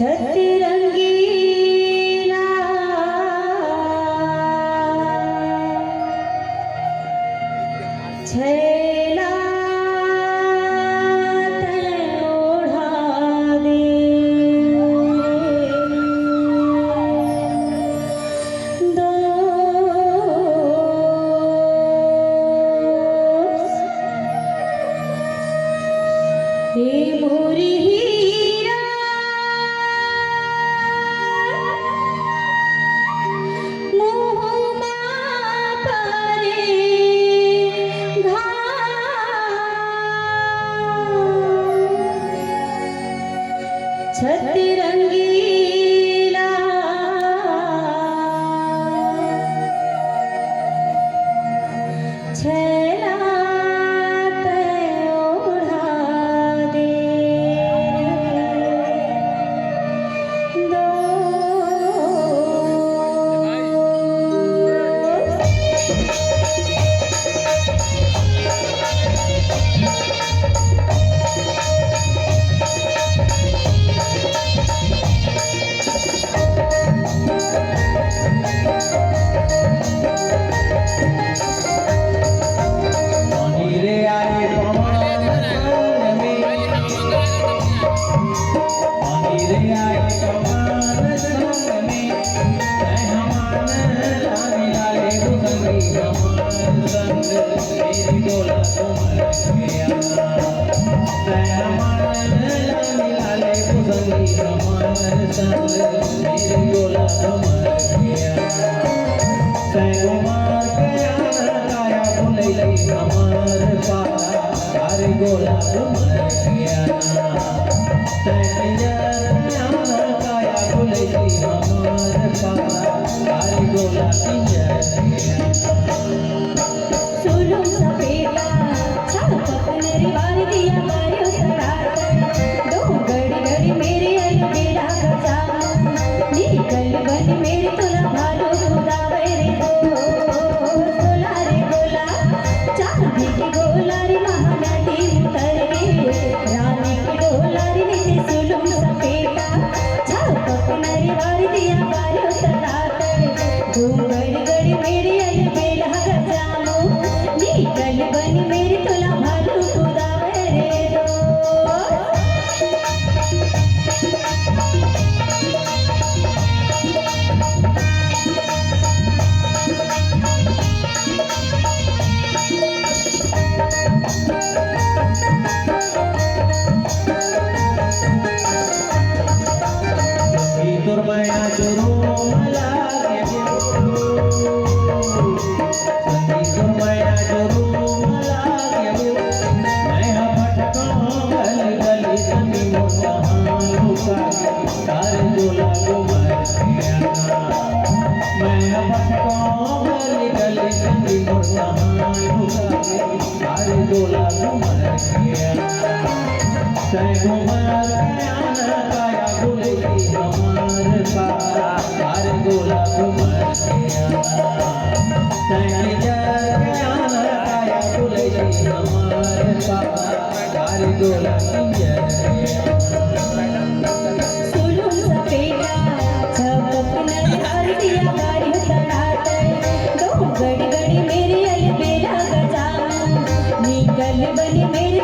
छतरंगीला छैला तैं ओढ़ा दे दोस्त हे मोरी हीरा मुँहमा परे घाव छतरंगीला छैला तैं ओढ़ा दे सोलो सफेदा छापक नरवार दिया मारो सरार दो घड़ी घड़ी मेरे अलबेला गजा निकल बन मेरे तुला भालो खुदावे रे गोला रे गोला चांदी की गोला रे महानदी उतर गे रानी की डोला रे नीचे सोलो सफेदा छापक नरवार दिया मारो सरार दो घड़ी घड़ी मेरे अलबेला गजा निकल बन मेरे तुला भालू खुदावे रे सोलो सफेदा छपक नरवार दिया मारो सरार दो घड़ी घड़ी मेरे अलबेला गजा निकल बन मेरे